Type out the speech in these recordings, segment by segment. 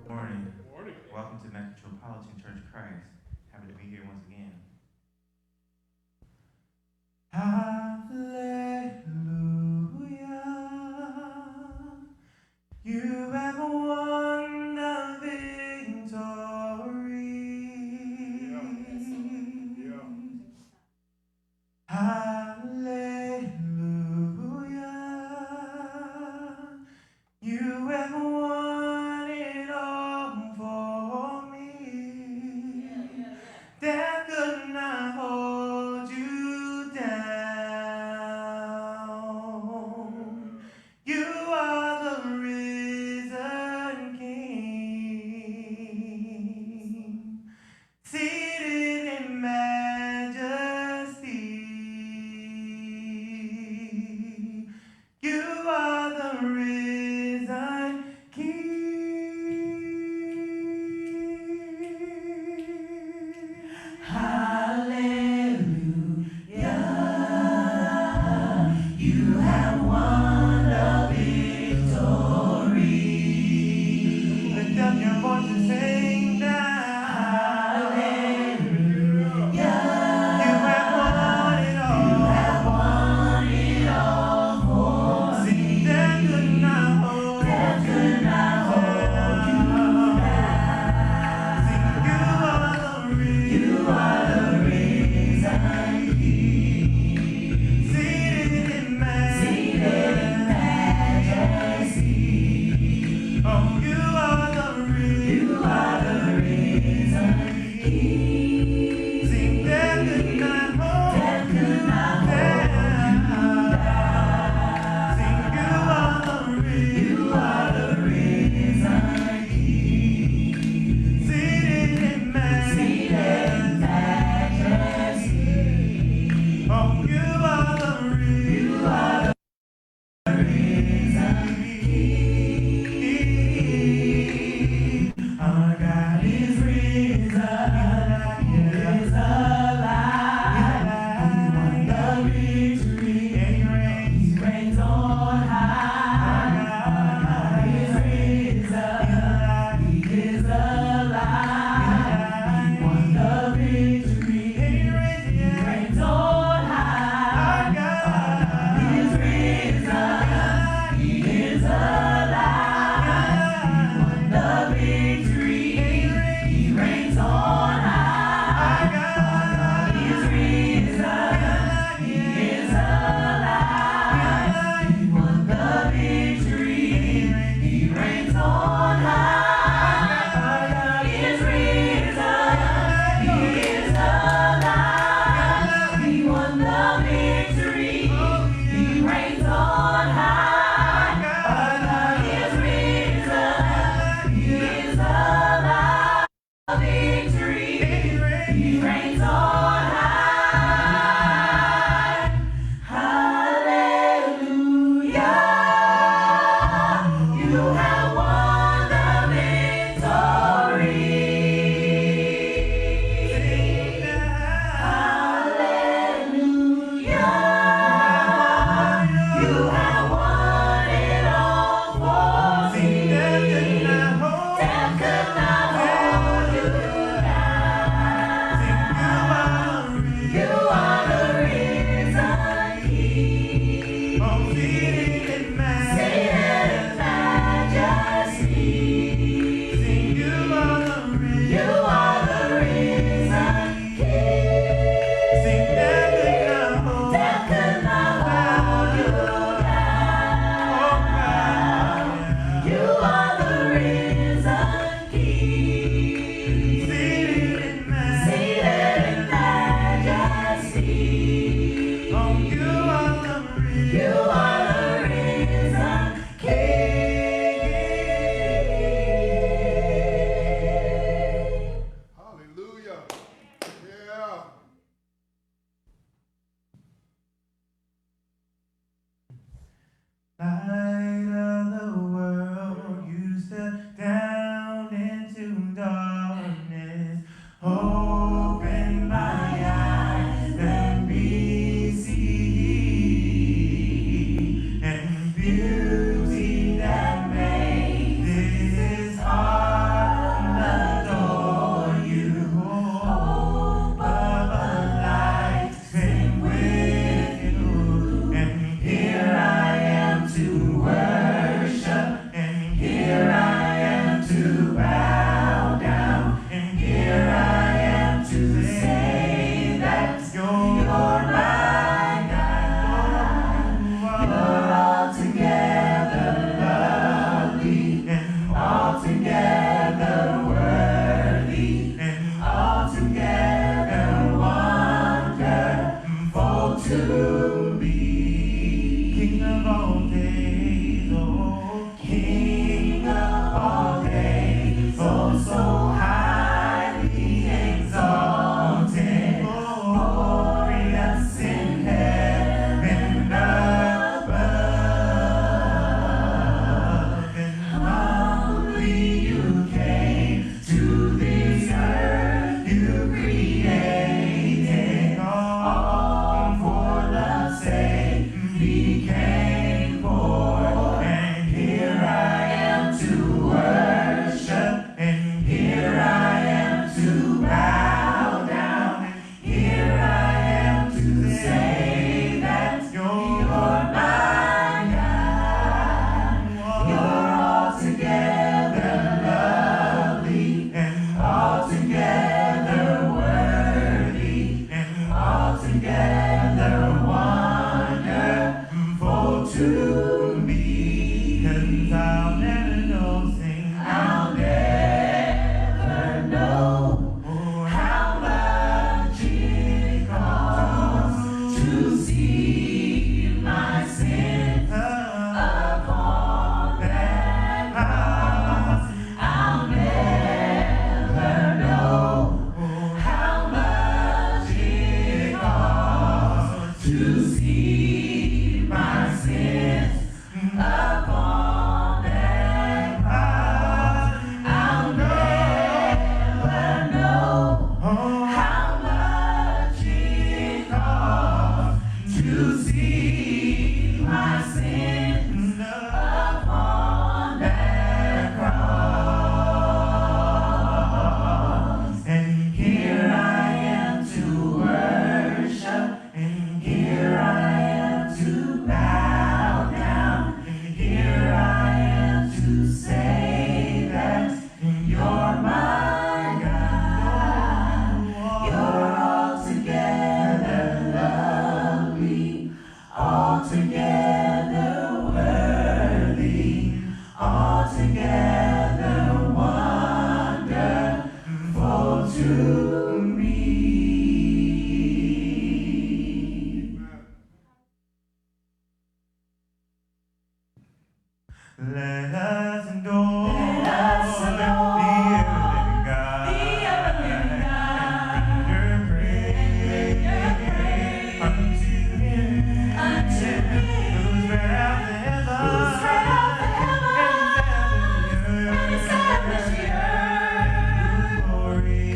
Morning. Morning. Welcome to Metropolitan Church Christ. Happy to be here once again. Hallelujah. You have won the Yeah. victory. Yeah. Hallelujah. You have won it all for me. There could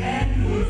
And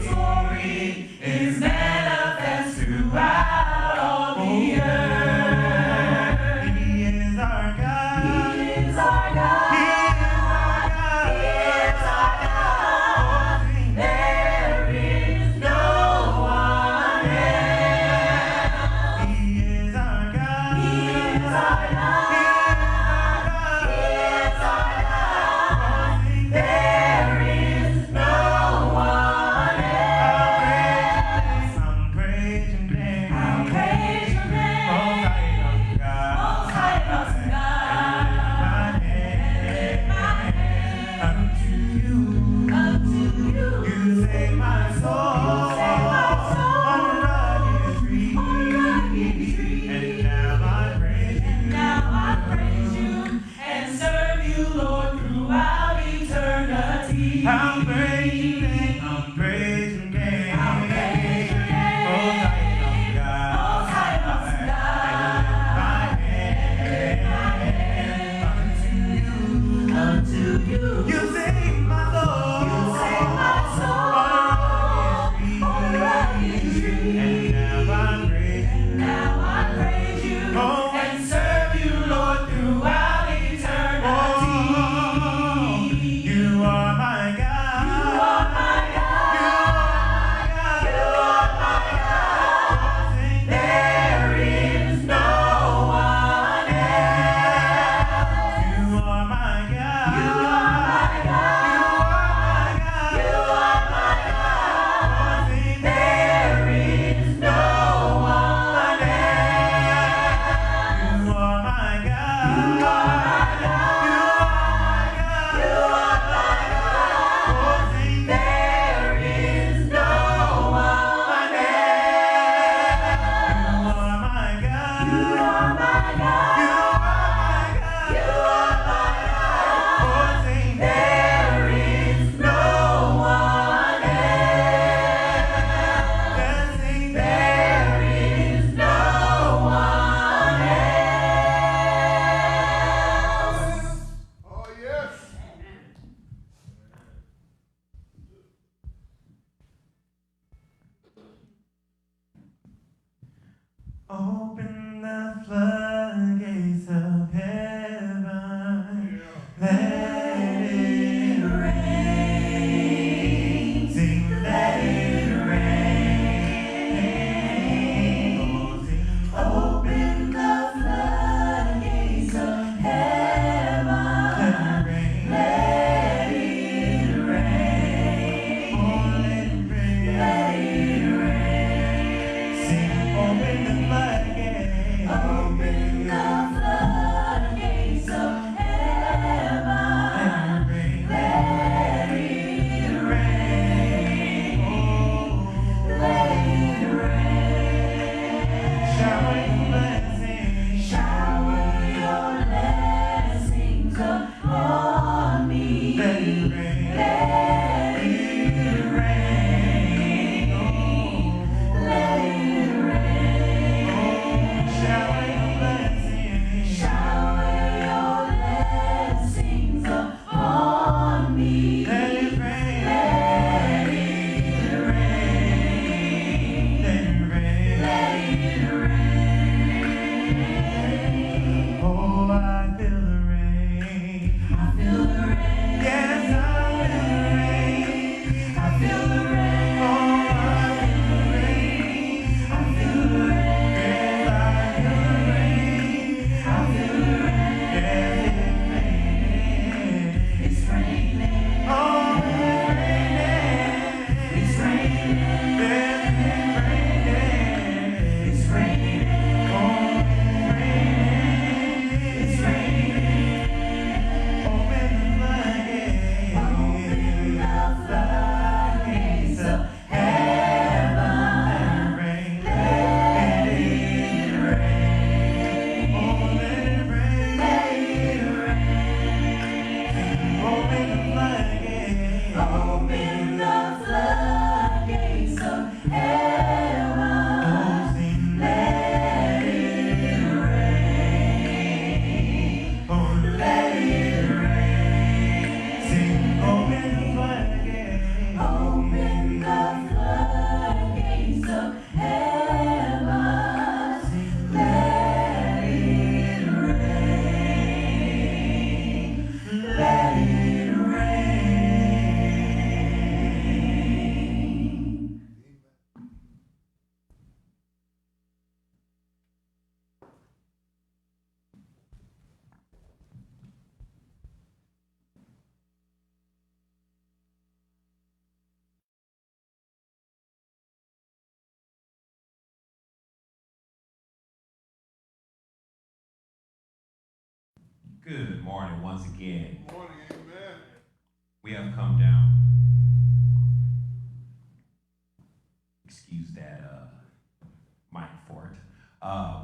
Open the floodgates of heaven. Let it rain. Sing, let it rain. Oh, sing, open the floodgates of heaven. Let it rain. Oh, let it rain. Let it rain. Sing, open the floodgates. Open the floodgates of heaven. Let it rain. Let it rain. Shower your blessings. Shower your blessings upon me. Let it rain. Let it rain. Let it rain. Shower your blessings. Shower your blessings upon me. Let it rain. Let it rain. Let it rain. Let it rain. Oh, I feel the rain. I feel the rain. Yes, I feel the rain. I feel the rain. Oh, I feel the rain. I feel the rain. Yes, I feel the rain. I feel the rain. Yes, it's raining. Oh, it's raining. It's raining. It's raining. Oh, it's raining. Open the floodgates. Open the floodgates of heaven. Let it rain. Oh, let it rain. Let it rain. Open the floodgates. Open the floodgates of heaven. Let it rain. Oh, let it rain. Sing, open the floodgates. Open the floodgates of heaven. Let it rain. Let it rain. Good morning once again. Good morning, amen. We have come down. Excuse that mic for it.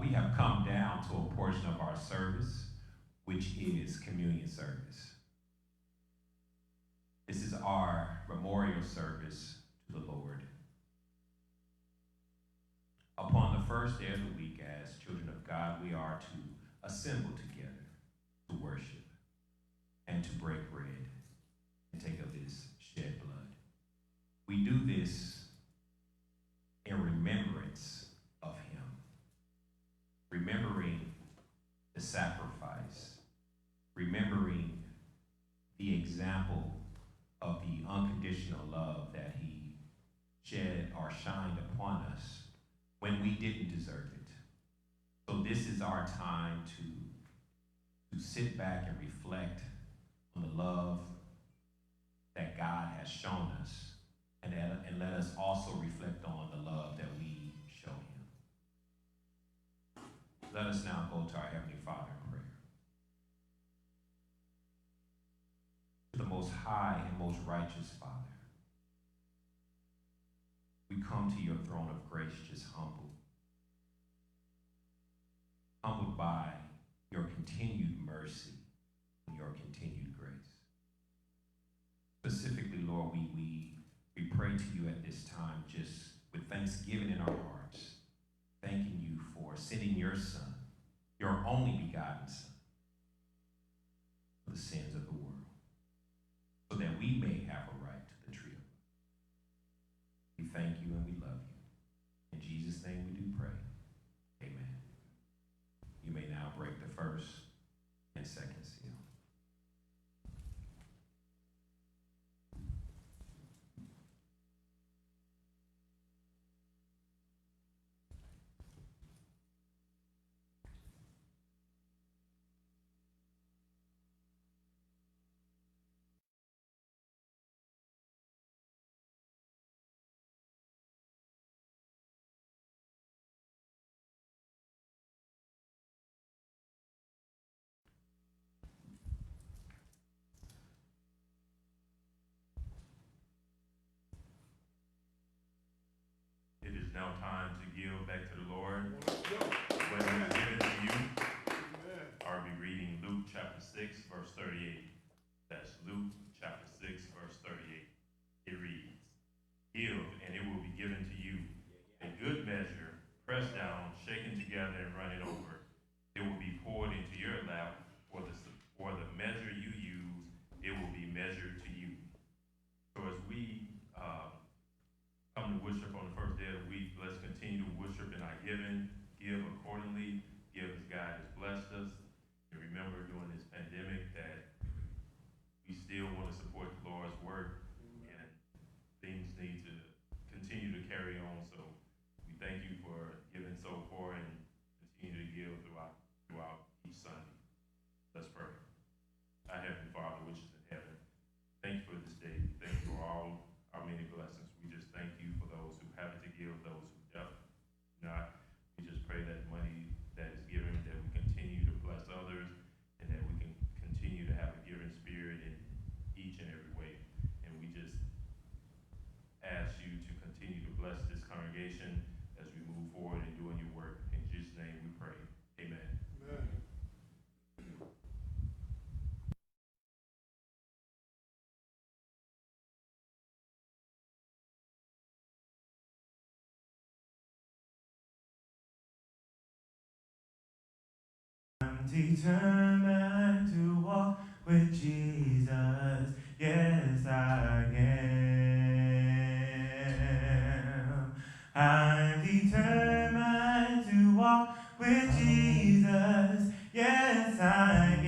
We have come down to a portion of our service, which is communion service. This is our memorial service to the Lord. Upon the first day of the week, as children of God, we are to assemble together to worship and to break bread and take of his shed blood. We do this in remembrance of him, remembering the sacrifice, remembering the example of the unconditional love that he shed or shined upon us when we didn't deserve it. So this is our time to sit back and reflect on the love that God has shown us, and let us also reflect on the love that we show him. Let us now go to our Heavenly Father in prayer. To the most high and most righteous Father, we come to your throne of grace just humbled by your continued mercy and your continued grace. Specifically, Lord, we pray to you at this time just with thanksgiving in our hearts, thanking you for sending your Son, your only begotten Son, for the sins of the world, so that we may have a right to the tree of life. We thank you and we love you. In Jesus' name we do pray. Amen. You may now break the first and second seal. It is now time to give back to the Lord what he has given to you. I'll be reading Luke chapter 6, verse 38. That's Luke chapter 6, verse 38. It reads, "Give, and it will be given to you. A good measure, pressed down, shaken together, and running over. It will be poured into your lap. For the measure you use, it will be measured to you." So as we come to worship on the first day of the week, let's continue to worship in our giving, give accordingly, give as God has blessed us. And remember during this pandemic that we still want to support the Lord's work, and things need to continue to carry on. So we thank you for giving so far and continue to give throughout each Sunday. Let's pray. Our Heavenly Father, which is in heaven, thank you for this day. Thank you for all our many blessings. We just thank you for those who have it to give, those who don't. Not. We just pray that money that is given, that we continue to bless others, and that we can continue to have a giving spirit in each and every way. And we just ask you to continue to bless this congregation as we move forward in doing your work. In Jesus' name we pray. Amen. Amen. I'm determined to walk with Jesus. Yes, I am. I'm determined to walk with Jesus. Yes, I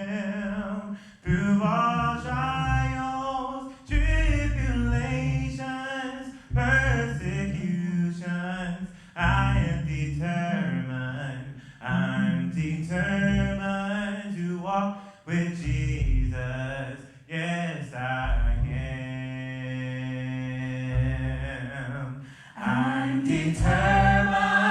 am. Through all trials, tribulations, persecutions, I am determined. I'm determined to walk with Jesus. Yes, I am. I'm determined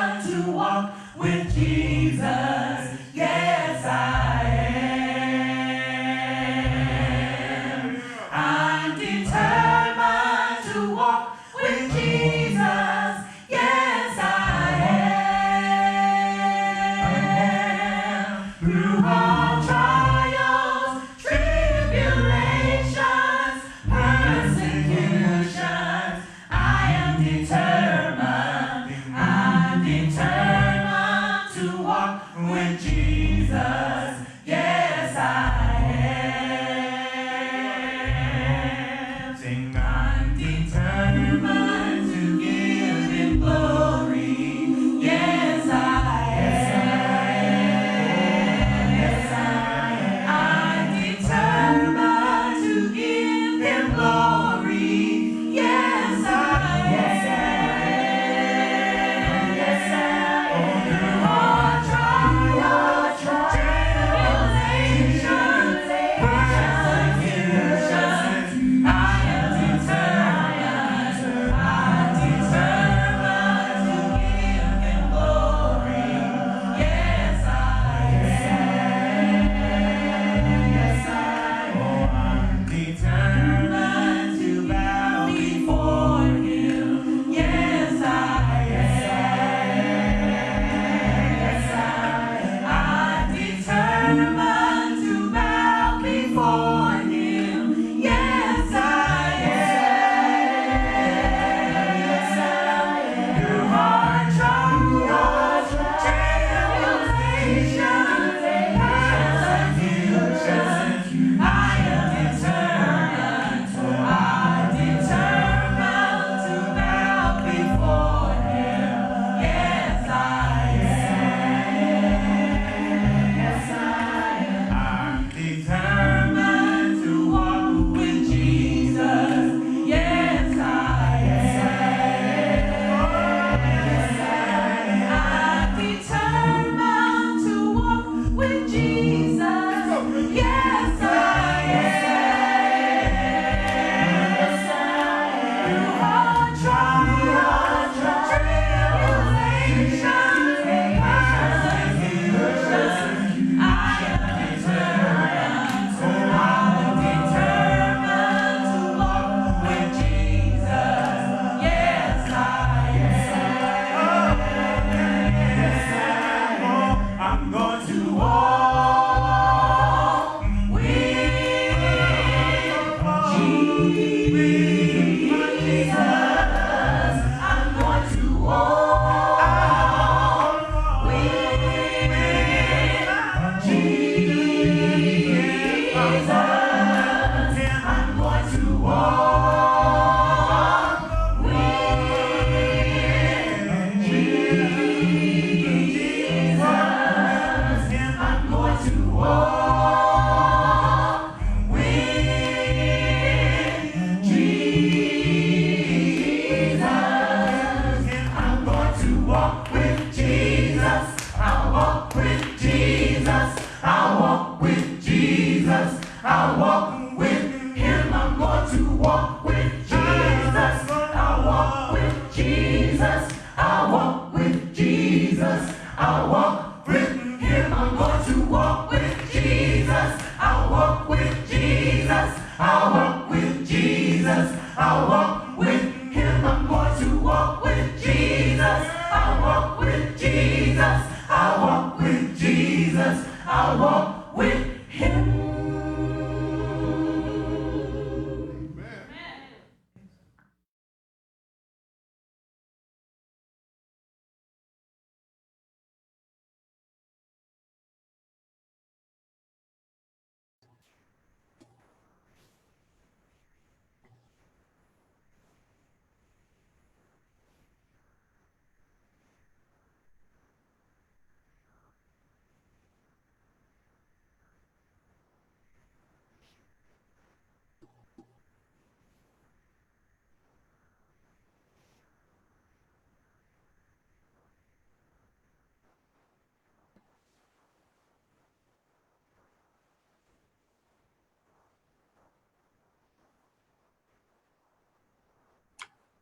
walk with Jesus. I walk with him. I'm going to walk with Jesus. I walk with Jesus. I walk with Jesus. I walk with him.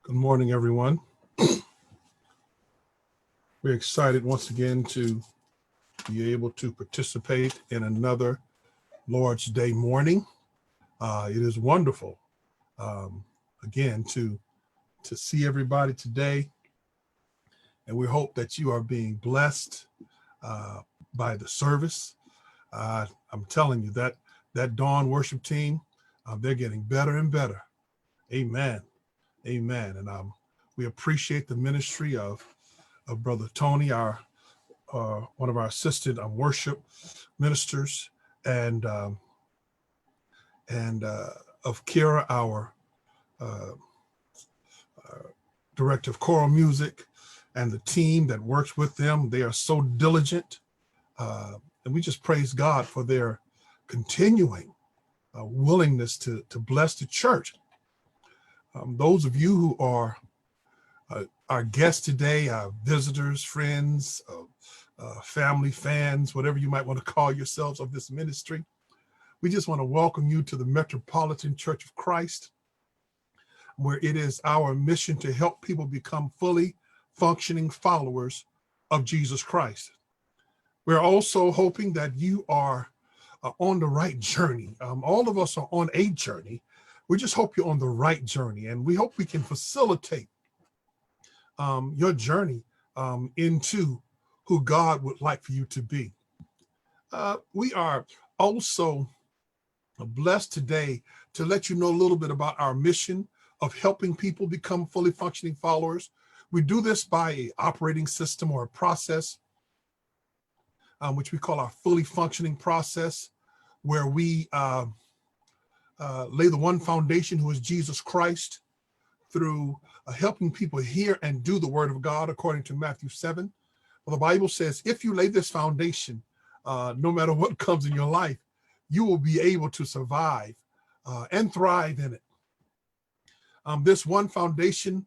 Good morning, everyone. We're excited once again to be able to participate in another Lord's Day morning. It is wonderful, again, to see everybody today. And we hope that you are being blessed by the service. I'm telling you that Dawn worship team, they're getting better and better. Amen. Amen. And we appreciate the ministry of Brother Tony, our one of our assistant worship ministers, and of Kira, our director of choral music, and the team that works with them. They are so diligent, and we just praise God for their continuing willingness to bless the church. Those of you who are our guests today, our visitors, friends, family, fans, whatever you might want to call yourselves of this ministry, we just want to welcome you to the Metropolitan Church of Christ, where it is our mission to help people become fully functioning followers of Jesus Christ. We're also hoping that you are on the right journey. All of us are on a journey. We just hope you're on the right journey, and we hope we can facilitate your journey into who God would like for you to be. We are also blessed today to let you know a little bit about our mission of helping people become fully functioning followers. We do this by an operating system or a process, which we call our fully functioning process, where we lay the one foundation, who is Jesus Christ, through helping people hear and do the word of God, according to Matthew 7. Well, the Bible says, if you lay this foundation, no matter what comes in your life, you will be able to survive and thrive in it. This one foundation,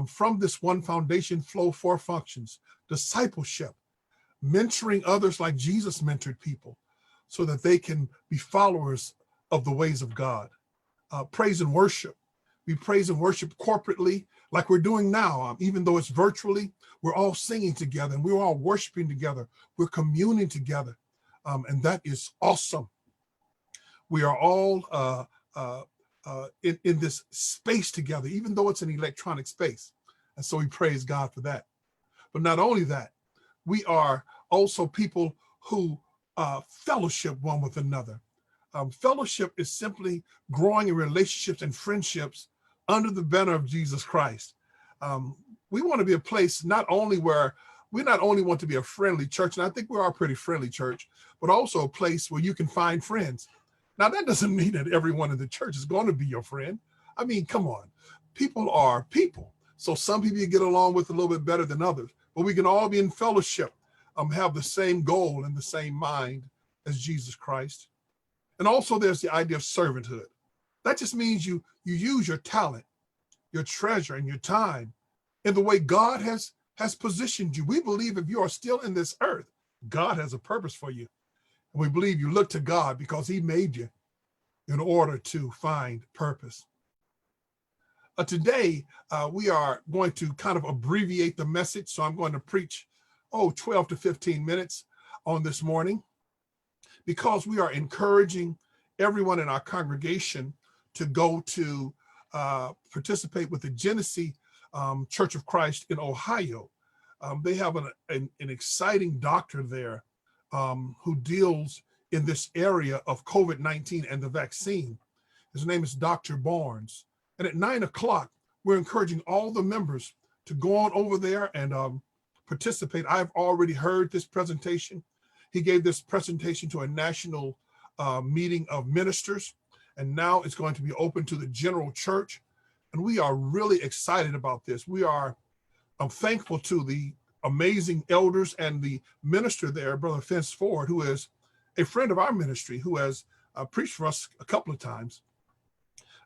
from this one foundation flow four functions: discipleship, mentoring others like Jesus mentored people so that they can be followers of the ways of God. Praise and worship. We praise and worship corporately like we're doing now. Even though it's virtually, we're all singing together and we're all worshiping together. We're communing together. And that is awesome. We are all in this space together, even though it's an electronic space. And so we praise God for that. But not only that, we are also people who fellowship one with another. Fellowship is simply growing in relationships and friendships under the banner of Jesus Christ. We want to be a place not only where we not only want to be a friendly church, and I think we are a pretty friendly church, but also a place where you can find friends. Now, that doesn't mean that everyone in the church is going to be your friend. I mean, come on. People are people. So some people you get along with a little bit better than others, but we can all be in fellowship, have the same goal and the same mind as Jesus Christ. And also there's the idea of servanthood. That just means you use your talent, your treasure, and your time in the way God has positioned you. We believe if you are still in this earth, God has a purpose for you. And we believe you look to God because he made you in order to find purpose. Today, we are going to kind of abbreviate the message. So I'm going to preach, 12 to 15 minutes on this morning, because we are encouraging everyone in our congregation to go to participate with the Genesee Church of Christ in Ohio. They have an exciting doctor there who deals in this area of COVID-19 and the vaccine. His name is Dr. Barnes. And at 9 o'clock, we're encouraging all the members to go on over there and participate. I've already heard this presentation. He gave this presentation to a national meeting of ministers, and now it's going to be open to the general church. And we are really excited about this. I'm thankful to the amazing elders and the minister there, Brother Vince Ford, who is a friend of our ministry, who has preached for us a couple of times.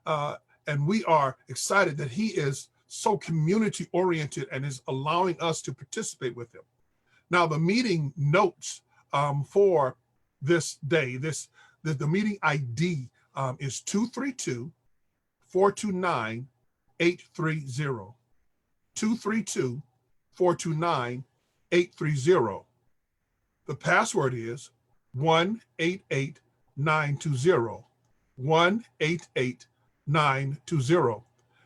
And we are excited that he is so community oriented and is allowing us to participate with him. Now, the meeting notes for this day, the meeting ID is 232-429-830. 232-429-830. The password is 188920. 188920.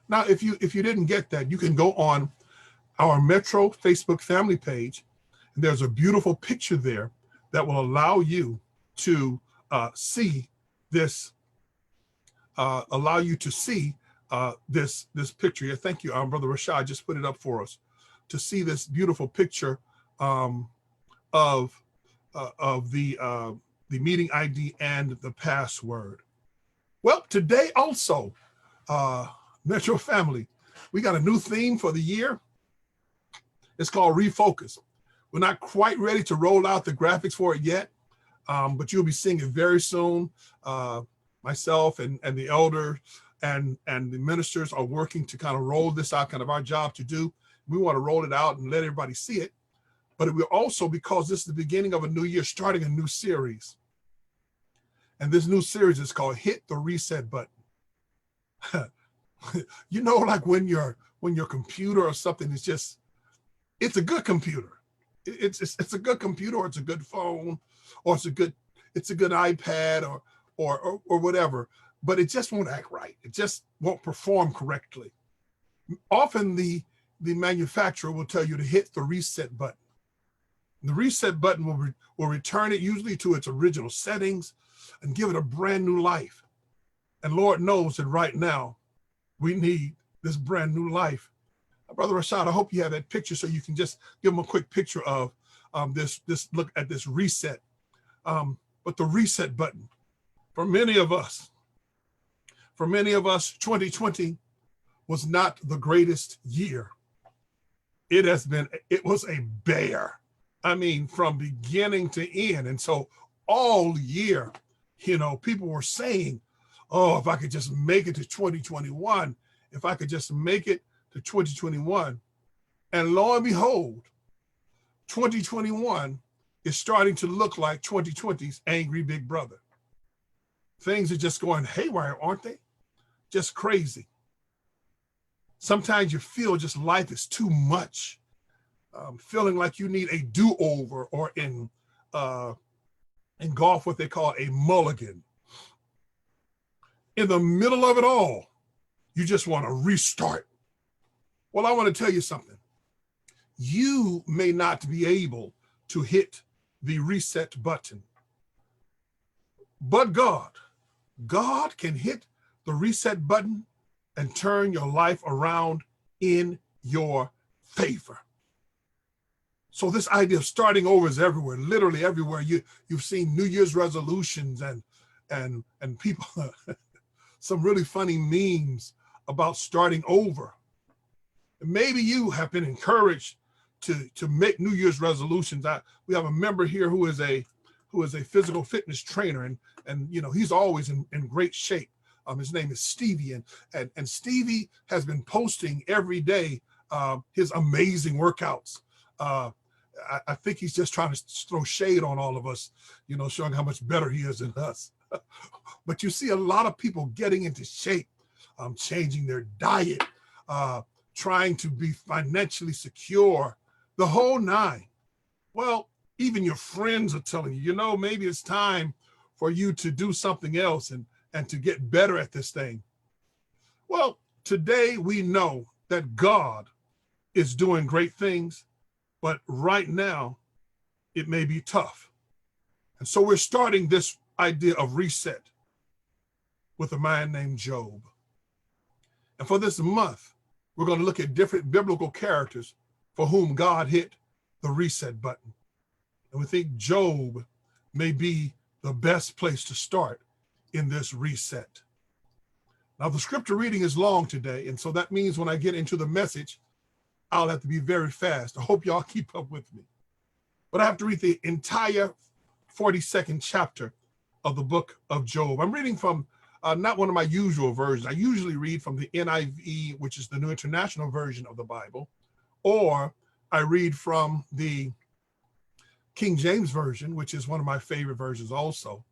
Now, if you didn't get that, you can go on our Metro Facebook family page, and there's a beautiful picture there that will allow you to see this. This picture here. Thank you, Brother Rashad just put it up for us, to see this beautiful picture of the meeting ID and the password. Well, today also, Metro family, we got a new theme for the year. It's called Refocus. We're not quite ready to roll out the graphics for it yet, but you'll be seeing it very soon. Myself and the elder and the ministers are working to kind of roll this out, kind of our job to do. We want to roll it out and let everybody see it. But we're also, because this is the beginning of a new year, starting a new series. And this new series is called Hit the Reset Button. You know, like when your computer or something is just, it's a good computer. It's a good computer, or it's a good phone, or it's a good iPad or whatever, but it just won't act right. It just won't perform correctly. Often the manufacturer will tell you to hit the reset button. The reset button will return it usually to its original settings and give it a brand new life. And Lord knows that right now we need this brand new life. Brother Rashad, I hope you have that picture so you can just give them a quick picture of this look at this reset. But the reset button, for many of us, 2020 was not the greatest year. It was a bear. I mean, from beginning to end. And so all year, people were saying, oh, if I could just make it to 2021, if I could just make it to 2021. And lo and behold, 2021 is starting to look like 2020's angry big brother. Things are just going haywire, aren't they? Just crazy. Sometimes you feel just life is too much, feeling like you need a do-over, or in golf, what they call a mulligan. In the middle of it all, you just want to restart. Well, I want to tell you something. You may not be able to hit the reset button, but God can hit the reset button and turn your life around in your favor. So this idea of starting over is everywhere, literally everywhere. You've seen New Year's resolutions and people, some really funny memes about starting over. Maybe you have been encouraged to make New Year's resolutions. We have a member here who is a physical fitness trainer, and he's always in great shape. His name is Stevie, and Stevie has been posting every day his amazing workouts. I think he's just trying to throw shade on all of us, showing how much better he is than us. But you see a lot of people getting into shape, changing their diet, trying to be financially secure, the whole nine. Well, even your friends are telling you, maybe it's time for you to do something else and to get better at this thing. Well, today we know that God is doing great things, but right now it may be tough. And so we're starting this idea of reset with a man named Job. And for this month, we're going to look at different biblical characters for whom God hit the reset button. And we think Job may be the best place to start in this reset. Now, the scripture reading is long today, and so that means when I get into the message, I'll have to be very fast. I hope y'all keep up with me. But I have to read the entire 42nd chapter of the book of Job. I'm reading from not one of my usual versions. I usually read from the NIV, which is the New International Version of the Bible, or I read from the King James Version, which is one of my favorite versions also.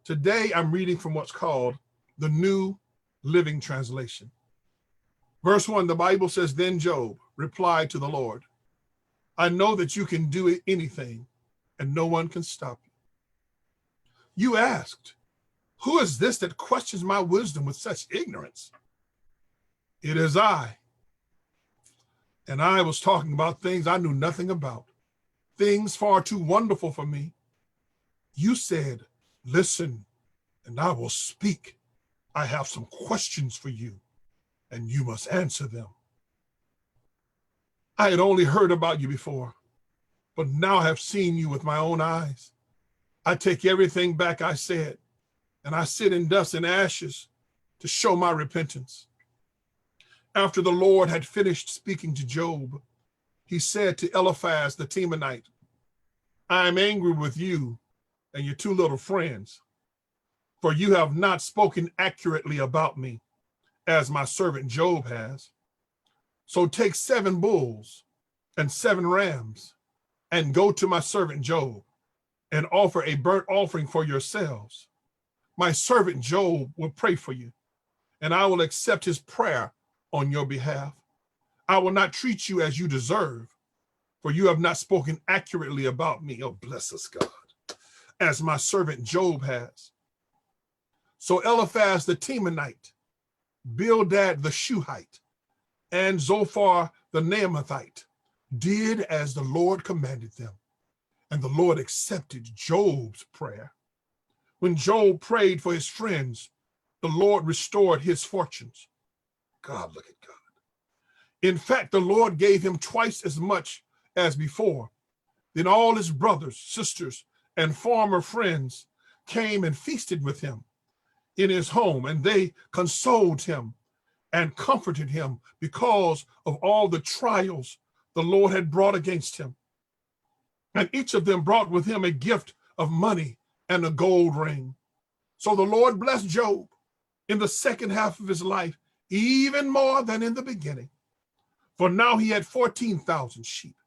Today, I'm reading from what's called the New Living Translation. Verse 1, the Bible says, "Then Job replied to the Lord, I know that you can do anything and no one can stop you. You asked, who is this that questions my wisdom with such ignorance? It is I. And I was talking about things I knew nothing about, things far too wonderful for me. You said, listen, and I will speak. I have some questions for you, and you must answer them. I had only heard about you before, but now I have seen you with my own eyes. I take everything back I said, and I sit in dust and ashes to show my repentance." After the Lord had finished speaking to Job, he said to Eliphaz the Temanite, "I am angry with you and your two little friends, for you have not spoken accurately about me, as my servant Job has. So take 7 bulls and 7 rams and go to my servant Job and offer a burnt offering for yourselves. My servant Job will pray for you, and I will accept his prayer on your behalf. I will not treat you as you deserve, for you have not spoken accurately about me." Oh, bless us, God. "As my servant Job has." So Eliphaz the Temanite, Bildad the Shuhite, and Zophar the Naamathite did as the Lord commanded them, and the Lord accepted Job's prayer. When Job prayed for his friends, the Lord restored his fortunes. God, look at God. In fact, the Lord gave him twice as much as before. Then all his brothers, sisters, and former friends came and feasted with him in his home, and they consoled him and comforted him because of all the trials the Lord had brought against him. And each of them brought with him a gift of money and a gold ring. So the Lord blessed Job in the second half of his life, even more than in the beginning. For now he had 14,000 sheep,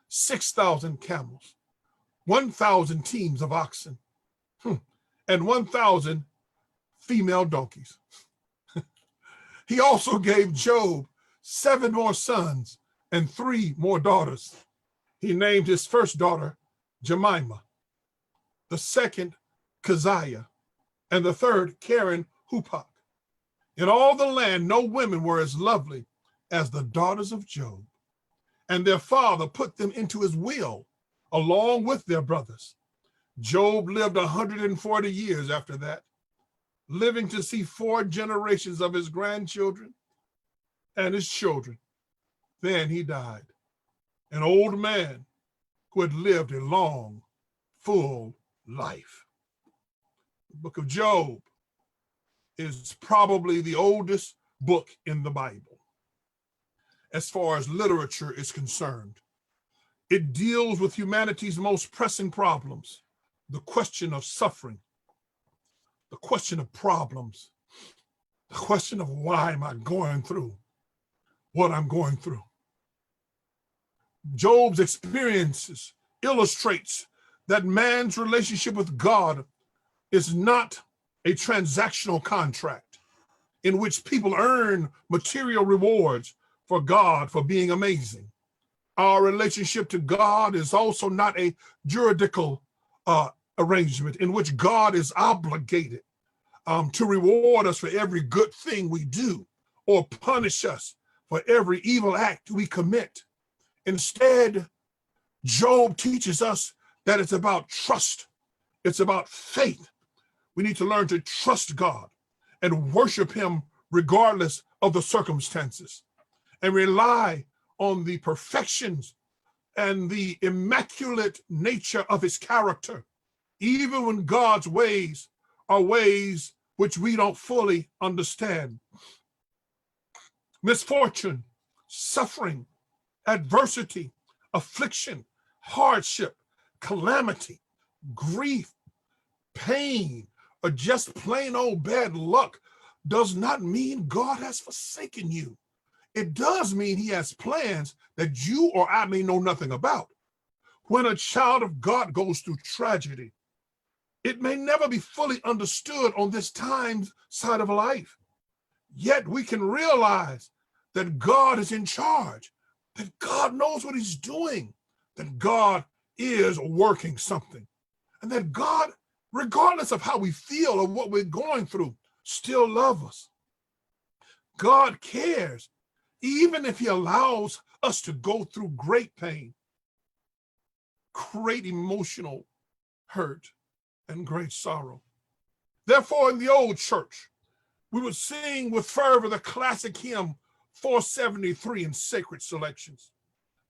6,000 camels, 1,000 teams of oxen, and 1,000 female donkeys. He also gave Job 7 more sons and 3 more daughters. He named his first daughter Jemima, the second Keziah, and the third Karen Hupak. In all the land, no women were as lovely as the daughters of Job. And their father put them into his will, along with their brothers. Job lived 140 years after that, living to see 4 generations of his grandchildren and his children. Then he died, an old man who had lived a long, full life. The book of Job is probably the oldest book in the Bible as far as literature is concerned. It deals with humanity's most pressing problems, the question of suffering, the question of problems, the question of why am I going through what I'm going through. Job's experiences illustrates that man's relationship with God is not a transactional contract in which people earn material rewards for God for being amazing. Our relationship to God is also not a juridical arrangement in which God is obligated to reward us for every good thing we do or punish us for every evil act we commit. Instead, Job teaches us that it's about trust. It's about faith. We need to learn to trust God and worship him regardless of the circumstances, and rely on the perfections and the immaculate nature of his character, even when God's ways are ways which we don't fully understand. Misfortune, suffering, adversity, affliction, hardship, calamity, grief, pain, or just plain old bad luck does not mean God has forsaken you. It does mean he has plans that you or I may know nothing about. When a child of God goes through tragedy, it may never be fully understood on this time side of life. Yet we can realize that God is in charge, that God knows what he's doing, that God is working something, and that God, regardless of how we feel or what we're going through, still loves us. God cares, even if he allows us to go through great pain, great emotional hurt, and great sorrow. Therefore, in the old church, we would sing with fervor the classic hymn 473 in sacred selections.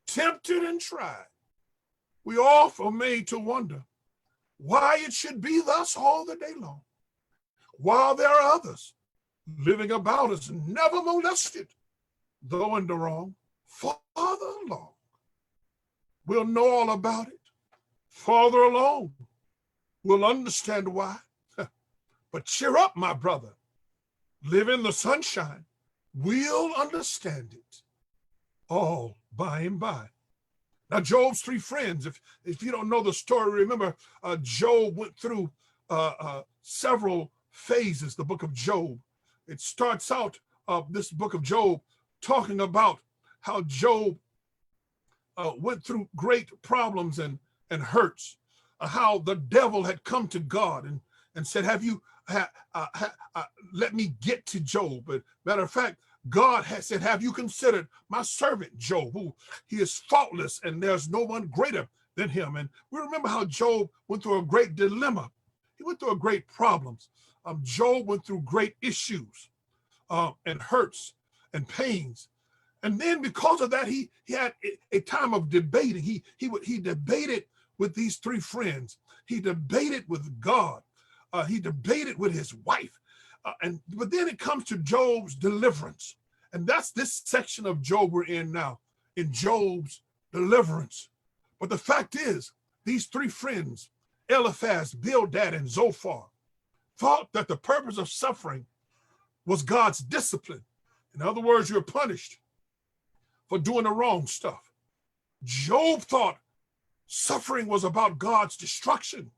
Tempted and tried, we oft are made to wonder why it should be thus all the day long, while there are others living about us, never molested, though in the wrong, farther along. We'll know all about it. Farther along, we'll understand why. But cheer up, my brother. Live in the sunshine. We'll understand it all by and by. Now, Job's three friends, if you don't know the story, remember Job went through several phases, the book of Job. It starts out, this book of Job, talking about how Job went through great problems and hurts, how the devil had come to God and said, let me get to Job. But matter of fact, God has said, have you considered my servant Job, who he is faultless and there's no one greater than him. And we remember how Job went through a great dilemma. He went through a great problems. Job went through great issues and hurts and pains. And then because of that, he had a time of debating. He debated with these three friends. He debated with God. He debated with his wife. But then it comes to Job's deliverance. And that's this section of Job we're in now, in Job's deliverance. But the fact is, these three friends, Eliphaz, Bildad, and Zophar, thought that the purpose of suffering was God's discipline. In other words, you're punished for doing the wrong stuff. Job thought suffering was about God's destruction.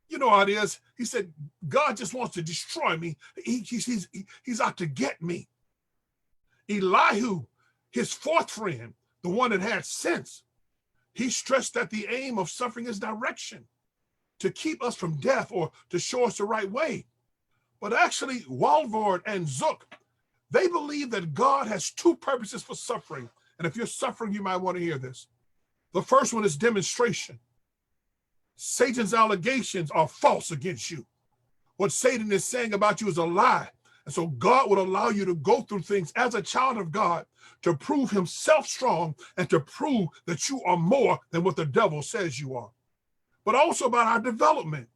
You know how it is. He said, God just wants to destroy me. He's out to get me. Elihu, his fourth friend, the one that had sense, he stressed that the aim of suffering is direction, to keep us from death or to show us the right way. But actually, Walvoord and Zook, they believe that God has two purposes for suffering. And if you're suffering, you might want to hear this. The first one is demonstration. Satan's allegations are false against you. What Satan is saying about you is a lie. And so God will allow you to go through things as a child of God to prove himself strong and to prove that you are more than what the devil says you are. But also about our development.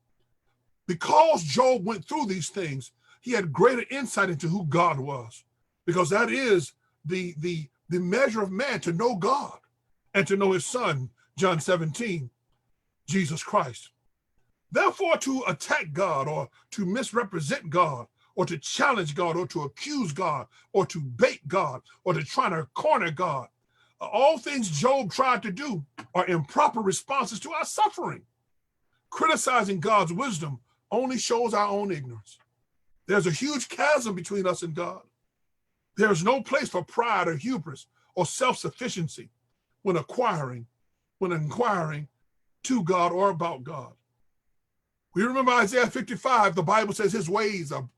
Because Job went through these things, he had greater insight into who God was. Because that is the measure of man, to know God and to know his son, John 17, Jesus Christ. Therefore, to attack God or to misrepresent God or to challenge God or to accuse God or to bait God or to try to corner God, all things Job tried to do are improper responses to our suffering. Criticizing God's wisdom only shows our own ignorance. There's a huge chasm between us and God. There's no place for pride or hubris or self-sufficiency when inquiring to God or about God. We remember Isaiah 55, the Bible says his ways are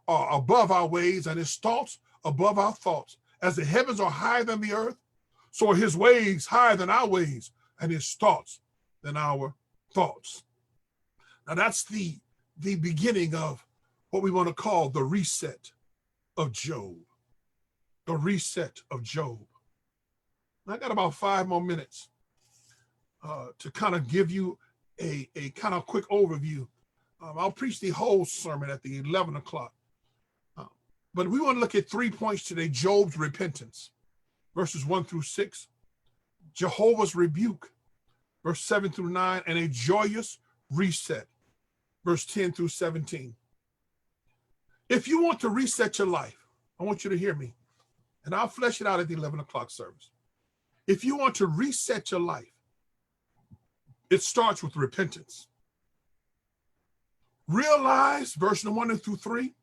above our ways and his thoughts above our thoughts. As the heavens are higher than the earth, so are his ways higher than our ways and his thoughts than our thoughts. Now that's the beginning of what we want to call the reset of Job. The reset of Job. I got about 5 more minutes to kind of give you a kind of quick overview. I'll preach the whole sermon at the 11 o'clock. But we want to look at 3 points today. Job's repentance, verses 1 through 6. Jehovah's rebuke, verse 7 through 9. And a joyous reset, verse 10 through 17. If you want to reset your life, I want you to hear me. And I'll flesh it out at the 11 o'clock service. If you want to reset your life, it starts with repentance. Realize, verse 1 through 3,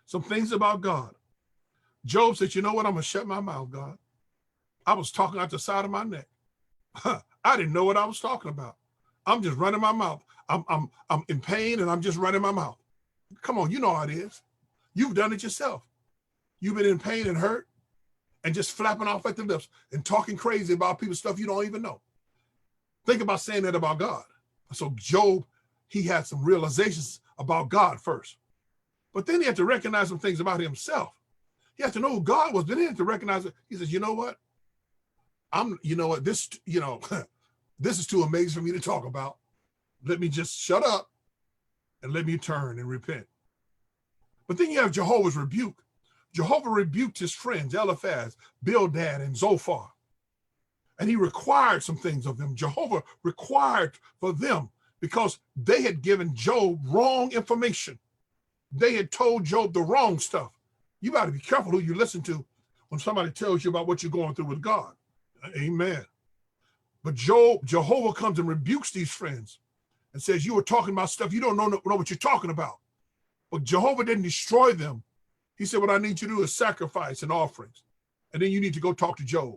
some things about God. Job said, you know what? I'm going to shut my mouth, God. I was talking out the side of my neck. I didn't know what I was talking about. I'm just running my mouth. I'm in pain and I'm just running my mouth. Come on, you know how it is. You've done it yourself. You've been in pain and hurt and just flapping off at the lips and talking crazy about people's stuff you don't even know. Think about saying that about God. So Job, he had some realizations about God first. But then he had to recognize some things about himself. He had to know who God was. Then he had to recognize it. He says, you know what? This is too amazing for me to talk about. Let me just shut up and let me turn and repent. But then you have Jehovah's rebuke. Jehovah rebuked his friends, Eliphaz, Bildad, and Zophar. And he required some things of them. Jehovah required for them because they had given Job wrong information. They had told Job the wrong stuff. You got to be careful who you listen to when somebody tells you about what you're going through with God. Amen. But Jehovah comes and rebukes these friends and says, you were talking about stuff you don't know what you're talking about. But Jehovah didn't destroy them. He said, what I need you to do is sacrifice and offerings. And then you need to go talk to Job.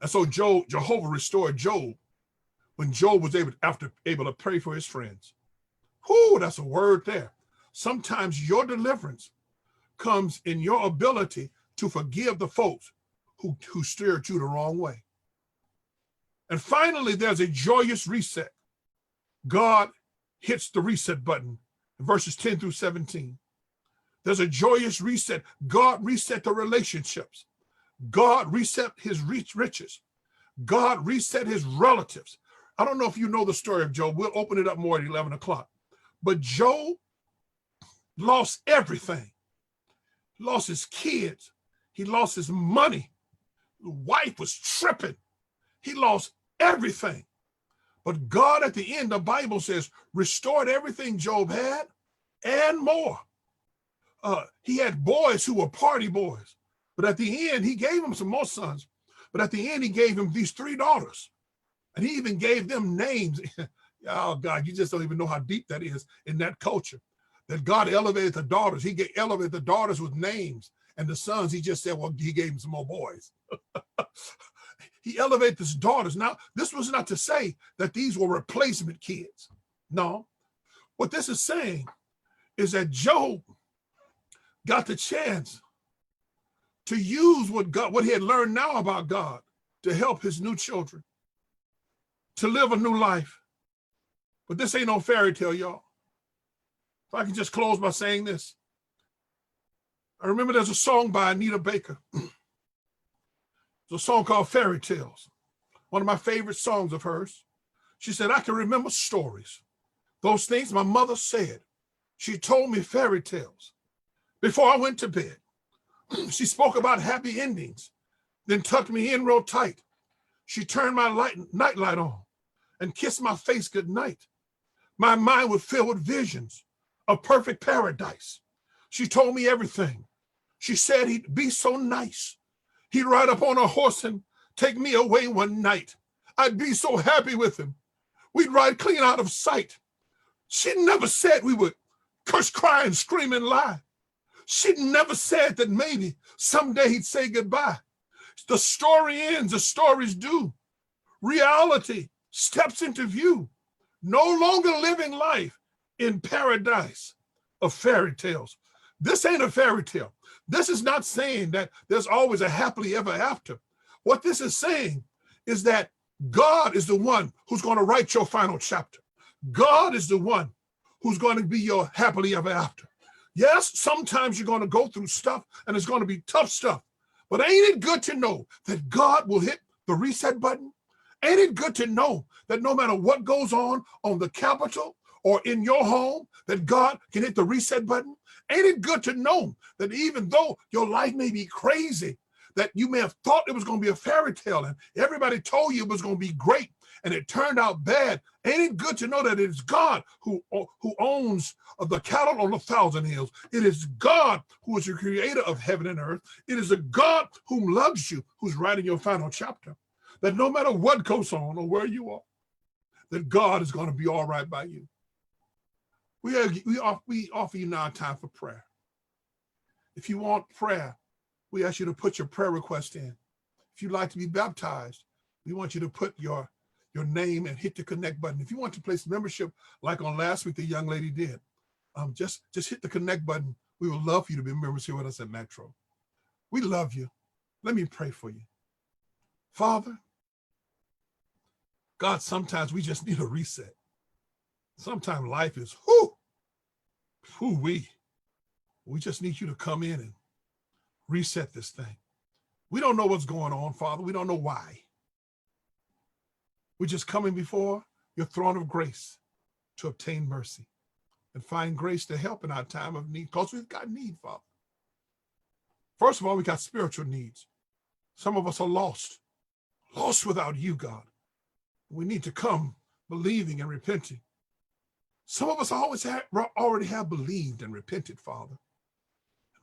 And so Jehovah restored Job when Job was able to pray for his friends. Whoo, that's a word there. Sometimes your deliverance comes in your ability to forgive the folks who steered you the wrong way. And finally, there's a joyous reset. God hits the reset button in verses 10 through 17. There's a joyous reset. God reset the relationships. God reset his riches. God reset his relatives. I don't know if you know the story of Job. We'll open it up more at 11 o'clock. But Job lost everything. He lost his kids. He lost his money. The wife was tripping. He lost everything. But God at the end, the Bible says, restored everything Job had and more. He had boys who were party boys. But at the end, he gave him some more sons. But at the end, he gave him these 3 daughters. And he even gave them names. Oh, God, you just don't even know how deep that is in that culture. That God elevated the daughters. He elevated the daughters with names. And the sons, he just said, well, he gave them some more boys. He elevated his daughters. Now, this was not to say that these were replacement kids. No. What this is saying is that Job got the chance to use what he had learned now about God to help his new children, to live a new life. But this ain't no fairy tale, y'all. If I can just close by saying this. I remember there's a song by Anita Baker. It's a song called Fairy Tales. One of my favorite songs of hers. She said, I can remember stories. Those things my mother said. She told me fairy tales before I went to bed. She spoke about happy endings, then tucked me in real tight. She turned my nightlight on and kissed my face goodnight. My mind would fill with visions of perfect paradise. She told me everything. She said he'd be so nice. He'd ride up on a horse and take me away one night. I'd be so happy with him. We'd ride clean out of sight. She never said we would curse, cry, and scream and lie. She never said that maybe someday he'd say goodbye. The story ends, the stories do. Reality steps into view. no longer living life in paradise of fairy tales. This ain't a fairy tale. This is not saying that there's always a happily ever after. What this is saying is that God is the one who's going to write your final chapter. God is the one who's going to be your happily ever after. Yes, sometimes you're going to go through stuff and it's going to be tough stuff, but ain't it good to know that God will hit the reset button? Ain't it good to know that no matter what goes on the Capitol or in your home, that God can hit the reset button? Ain't it good to know that even though your life may be crazy, that you may have thought it was going to be a fairy tale and everybody told you it was going to be great and it turned out bad? Ain't it good to know that it is God who owns the cattle on 1,000 hills? It is God who is the creator of heaven and earth. It is a God who loves you, who's writing your final chapter. That no matter what goes on or where you are, that God is going to be all right by you. We offer you now time for prayer. If you want prayer, we ask you to put your prayer request in. If you'd like to be baptized, we want you to put your name and hit the connect button. If you want to place membership like on last week, the young lady did, just hit the connect button. We would love for you to be members here with us at Metro. We love you. Let me pray for you. Father, God, sometimes we just need a reset. Sometimes life is, we just need you to come in and reset this thing. We don't know what's going on, Father. We don't know why. We're just coming before your throne of grace to obtain mercy and find grace to help in our time of need, because we've got need, Father. First of all, we got spiritual needs. Some of us are lost without you, God. We need to come believing and repenting. Some of us already have believed and repented, Father.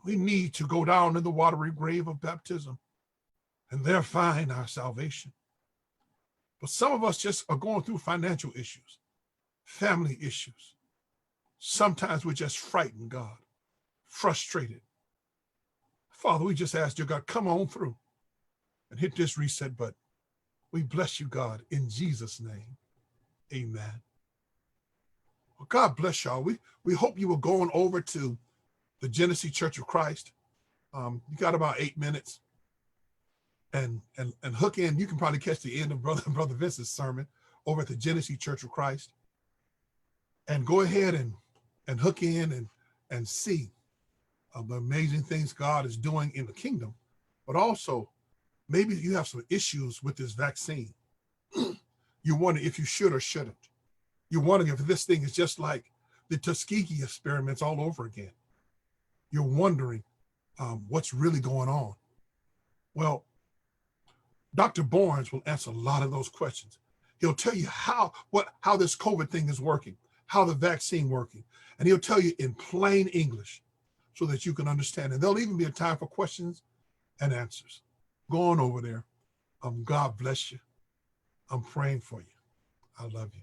We need to go down in the watery grave of baptism and there find our salvation. But some of us just are going through financial issues, family issues. Sometimes we're just frightened, God, frustrated. Father, we just ask you, God, come on through and hit this reset button. We bless you, God, in Jesus' name. Amen. Well, God bless y'all. We hope you were going over to the Genesee Church of Christ. You got about 8 minutes and hook in. You can probably catch the end of Brother Vince's sermon over at the Genesee Church of Christ. And go ahead and hook in and see the amazing things God is doing in the kingdom. But also, maybe you have some issues with this vaccine. You wonder if you should or shouldn't. You're wondering if this thing is just like the Tuskegee experiments all over again. You're wondering what's really going on. Well, Dr. Barnes will answer a lot of those questions. He'll tell you how this COVID thing is working, how the vaccine working, and he'll tell you in plain English so that you can understand. And there'll even be a time for questions and answers. Go on over there. God bless you. I'm praying for you. I love you.